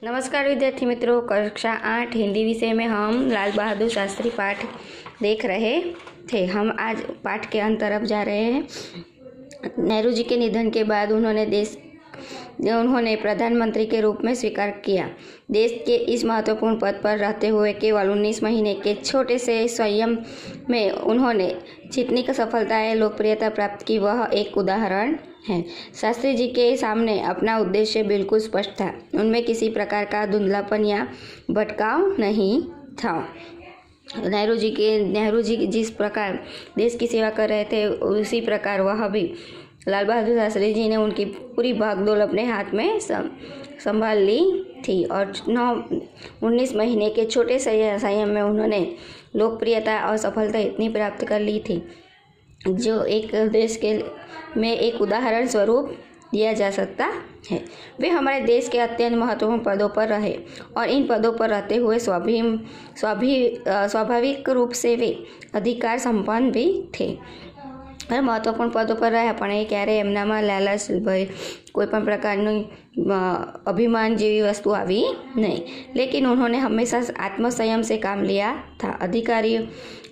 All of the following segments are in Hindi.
नमस्कार विद्यार्थी मित्रों, कक्षा 8 हिंदी विषय में हम लाल बहादुर शास्त्री पाठ देख रहे थे। हम आज पाठ के अंत तरफ जा रहे हैं। नेहरू जी के निधन के बाद उन्होंने प्रधानमंत्री के रूप में स्वीकार किया। देश के इस महत्वपूर्ण पद पर रहते हुए केवल 19 महीने के छोटे से संयम में उन्होंने जितनी सफलताएं लोकप्रियता प्राप्त की, वह एक उदाहरण है। शास्त्री जी के सामने अपना उद्देश्य बिल्कुल स्पष्ट था। उनमें किसी प्रकार का धुंधलापन या भटकाव नहीं था। नेहरू जी जिस प्रकार देश की सेवा कर रहे थे, उसी प्रकार वह भी लाल बहादुर शास्त्री जी ने उनकी पूरी भागदौड़ अपने हाथ में संभाल ली थी और 19 महीने के छोटे संयम में उन्होंने लोकप्रियता और सफलता इतनी प्राप्त कर ली थी जो एक देश में एक उदाहरण स्वरूप दिया जा सकता है। वे हमारे देश के अत्यंत महत्वपूर्ण पदों पर रहे और इन पदों पर रहते हुए स्वाभाविक रूप से वे अधिकार संपन्न भी थे। महत्वपूर्ण पदों पर રહ્યા, પણ એ ક્યારે એમનામાં લાલચ, ભય, કોઈપણ પ્રકારનું અભિમાન જેવી વસ્તુ આવી नहीं, लेकिन उन्होंने हमेशा आत्मसंयम से काम लिया था।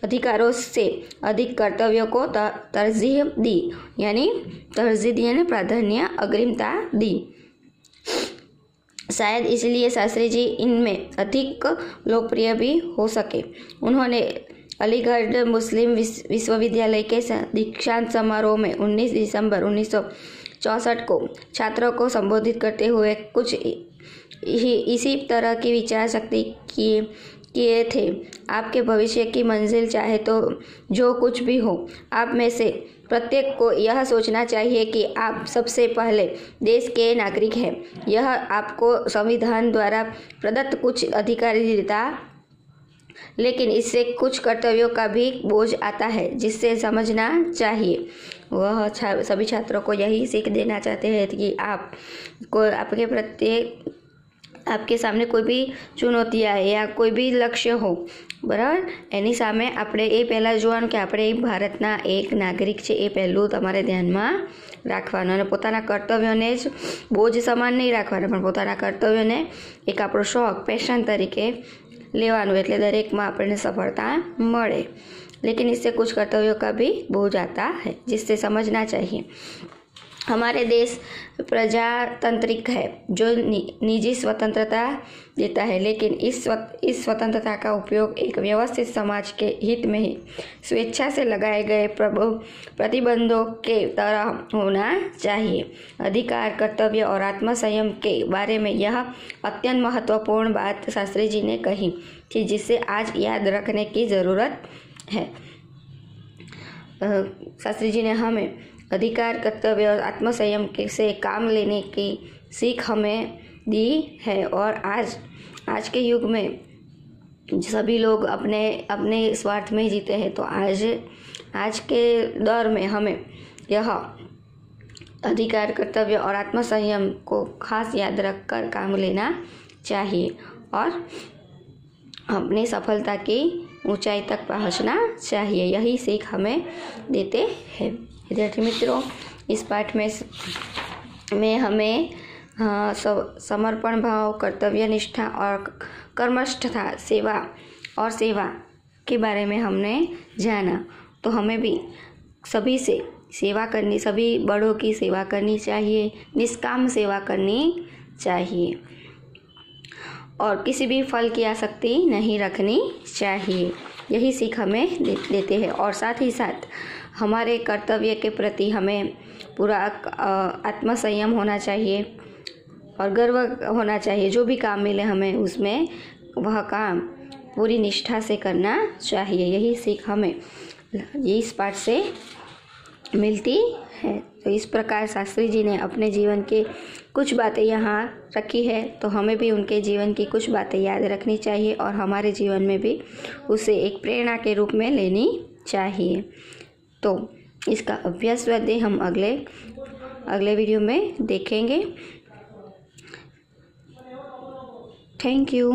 अधिकारों से अधिक कर्तव्यों को तरजीह दी, यानी प्राधान्य, अग्रिमता दी। शायद इसलिए शास्त्री जी इनमें अधिक लोकप्रिय भी हो सके। उन्होंने अलीगढ़ मुस्लिम विश्वविद्यालय के दीक्षांत समारोह में 19 दिसंबर 1964 को छात्रों को संबोधित करते हुए कुछ इसी तरह की विचार शक्ति किए थे। आपके भविष्य की मंजिल चाहे तो जो कुछ भी हो, आप में से प्रत्येक को यह सोचना चाहिए कि आप सबसे पहले देश के नागरिक हैं। यह आपको संविधान द्वारा प्रदत्त कुछ अधिकार देता, लेकिन इससे कुछ कर्तव्यों का भी बोझ आता है जिससे समझना चाहिए। वह सभी छात्रों को यही सीख देना चाहते हैं कि आपके सामने कोई भी चुनौती आए या कोई भी लक्ष्य हो, बराबर, એની સામે આપણે એ પહેલાં જોવાનું કે આપણે ભારતના એક નાગરિક છે, એ પહેલું તમારે ધ્યાનમાં રાખવાનું અને પોતાના કર્તવ્યોને જ બોજ સમાન નહીં રાખવાના, પણ પોતાના કર્તવ્યોને એક આપણો શોખ, પેશન તરીકે लेवानु, એટલે દરેકમાં આપણને સફળતા મળે। लेकिन इससे कुछ कर्तव्यों का भी बोझ आता है जिससे समझना चाहिए। हमारे देश प्रजातांत्रिक है जो निजी स्वतंत्रता देता है, लेकिन इस स्वतंत्रता का उपयोग एक व्यवस्थित समाज के हित में ही स्वेच्छा से लगाए गए प्रतिबंधों के तरह होना चाहिए। अधिकार, कर्तव्य और आत्मसंयम के बारे में यह अत्यंत महत्वपूर्ण बात शास्त्री जी ने कही थी, जिसे आज याद रखने की ज़रूरत है। शास्त्री जी ने हमें अधिकार, कर्तव्य और आत्मसंयम से काम लेने की सीख हमें दी है। और आज के युग में सभी लोग अपने स्वार्थ में जीते हैं, तो आज के दौर में हमें यह अधिकार, कर्तव्य और आत्मसंयम को खास याद रखकर काम लेना चाहिए और अपनी सफलता की ऊंचाई तक पहुंचना चाहिए। यही सीख हमें देते हैं। विद्यार्थी मित्रों, इस पाठ में हमें समर्पण भाव, कर्तव्य निष्ठा और कर्मठता, सेवा के बारे में हमने जाना। तो हमें भी सभी से सेवा करनी, सभी बड़ों की सेवा करनी चाहिए, निष्काम सेवा करनी चाहिए और किसी भी फल की आसक्ति नहीं रखनी चाहिए। यही सीख हमें देते हैं और साथ ही साथ हमारे कर्तव्य के प्रति हमें पूरा आत्मसंयम होना चाहिए और गर्व होना चाहिए। जो भी काम मिले हमें उसमें वह काम पूरी निष्ठा से करना चाहिए। यही सीख हमें इस पाठ से मिलती है। तो इस प्रकार शास्त्री जी ने अपने जीवन की कुछ बातें यहाँ रखी है, तो हमें भी उनके जीवन की कुछ बातें याद रखनी चाहिए और हमारे जीवन में भी उसे एक प्रेरणा के रूप में लेनी चाहिए। तो इसका अभ्यास स्वाध्याय हम अगले वीडियो में देखेंगे। Thank you.